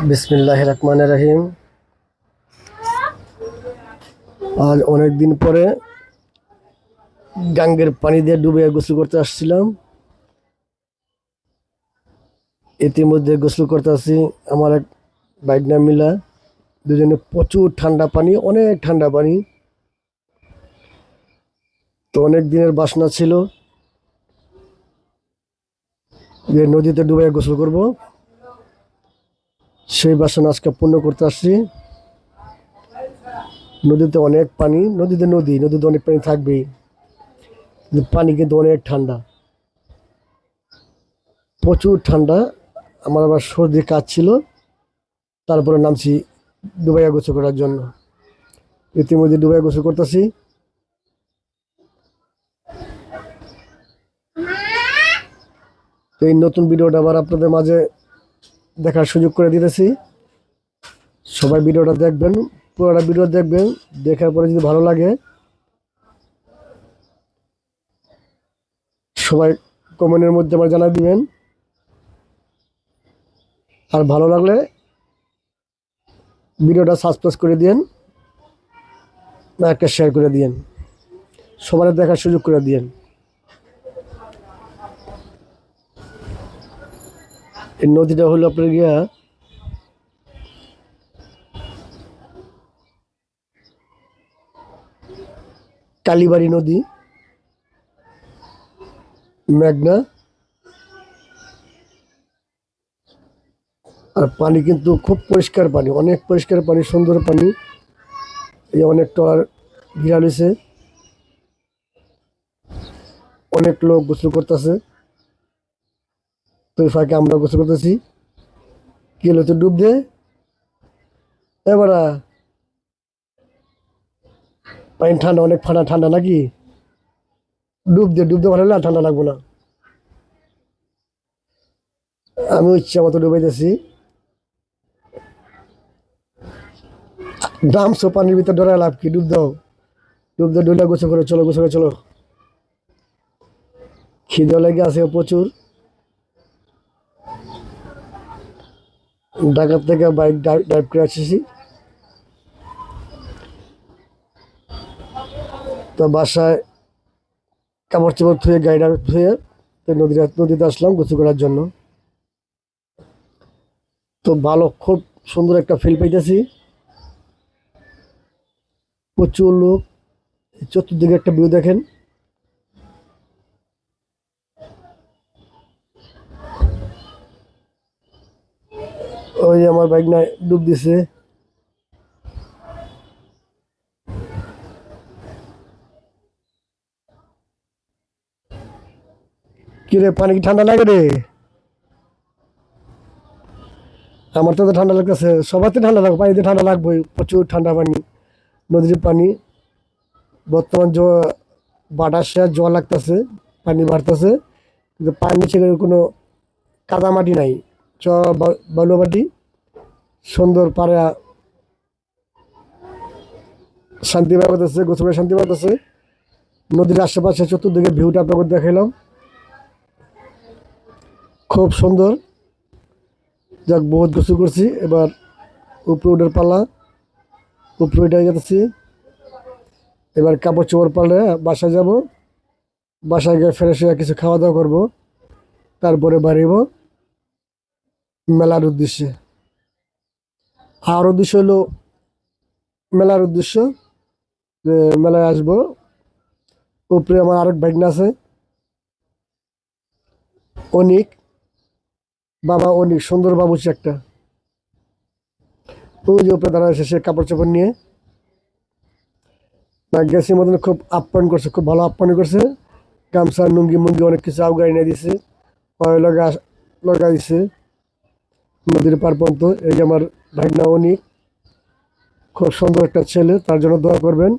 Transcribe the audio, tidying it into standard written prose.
বিসমিল্লাহির রহমানির রহিম। আজ অনেক দিন পরে গাঙ্গের পানি দিয়ে ডুবে গোসল করতে আসছিলাম। ইতিমধ্যে গোসল করতে আসি আমার এক বাইকনা মিলা দুজনে। প্রচুর ঠান্ডা পানি, অনেক ঠান্ডা পানি। তো অনেক দিনের বাসনা ছিল যে নদীতে ডুবে গোসল করব, সেই বাসনা আজকে পূর্ণ করতে আসছি। নদীতে অনেক পানি, নদীতে অনেক পানি থাকবেই, কিন্তু পানি কিন্তু অনেক ঠান্ডা, প্রচুর ঠান্ডা। আমার আবার সর্দি কাজ ছিল, তারপরে নামছি ডুবাইয়া গোসল করার জন্য। ইতিমধ্যে ডুবাইয়া গোসল করতেছি। তো এই নতুন ভিডিওটা আবার আপনাদের মাঝে দেখার সুযোগ করে দিতেছি। সবাই ভিডিওটা দেখবেন, পুরোটা ভিডিও দেখবেন। দেখার পরে যদি ভালো লাগে সবাই কমেন্টের মধ্যে আমার জানাই দিবেন। আর ভালো লাগলে ভিডিওটা সাবস্ক্রাইব করে দিন, বা একটা শেয়ার করে দিন, সবার দেখার সুযোগ করে দিন। এই নদীটা হলো আপনার গিয়া কালীবাড়ি নদী, মেঘনা। আর পানি কিন্তু খুব পরিষ্কার পানি, অনেক পরিষ্কার পানি, সুন্দর পানি। এই অনেক টলার ঘিরা রয়েছে, অনেক লোক গোসল করতেছে। তো এই ফাঁকে আমরা গোসল করতেছি। কি হলো, তো ডুব দে এবারা। পানি ঠান্ডা, অনেক ঠান্ডা ঠান্ডা নাকি? ডুব দে, ভালো না, ঠান্ডা লাগবো না। আমি ইচ্ছা মতো ডুবাইতেছি। নামছো পানির ভিতর, ডরায় লাভ কি? ডুব দাও, ডুলে গোসল করে চলো, গোসল করে চলো। খিদে লেগে আছে প্রচুর। ঢাকা থেকে বাইক ড্রাইভ করে আসছি। তো বাসায় কাপড় চোপড় ধুয়ে, গাড়িটা ধুয়ে তো নদীতে আসলাম গোসল করার জন্য। তো ভালো, খুব সুন্দর একটা ফিল পাইতেছি। প্রচুর লোক, চতুর্দিকে একটা ভিউ দেখেন। ওই আমার বাইক না ডুব দিছে। কি রে, পানি কি ঠান্ডা লাগে রে? আমার তো ঠান্ডা লাগতেছে, সবাইতে ঠান্ডা লাগবে, পানিতে ঠান্ডা লাগবেই, প্রচুর ঠান্ডা পানি, নদীর পানি। বর্তমান বাতাসে জল লাগতেছে, পানি বাড়তেছে, কিন্তু পানি ছেড়ে কোনো কাদা মাটি নাই, চ বালু মাটি। সুন্দর পাড়া, শান্তি পাইতেছে, গোসলে শান্তি পাইতেছে। নদীর আশেপাশে চতুর্দিকে ভিউটা আপনাকে দেখাইলাম, খুব সুন্দর। যাক, বহুত গোসল করছি, এবার উপরে উঠার পালা। উপরে উঠে গেছি, এবার কাপড় চোপড় পালে বাসায় যাব। বাসায় গিয়ে ফ্রেশ হয়ে কিছু খাওয়া দাওয়া করবো, তারপরে বাড়িব মেলার উদ্দেশ্যে। আর উদ্দেশ্য হলো, মেলার উদ্দেশ্য যে মেলায় আসবো। উপরে আমার আরেক ভাগ্না আছে, অনিক, বাবা অনিক, সুন্দর বাবুচি একটা। ওই যে উপরে দাঁড়া সে কাপড় চোপড় নিয়ে। গেছি মতন খুব আপ্যায়ন করছে, খুব ভালো আপ্যায়ন করছে। গামছা, লুঙ্গি মুঙ্গি অনেক কিছু আউগাই নিয়ে দিছে, লগা দিছে নদীর পার পর্যন্ত। এই যে আমার ভাগ্না অনিক, খুব সুন্দর একটা ছেলে, তার জন্য দোয়া করবেন।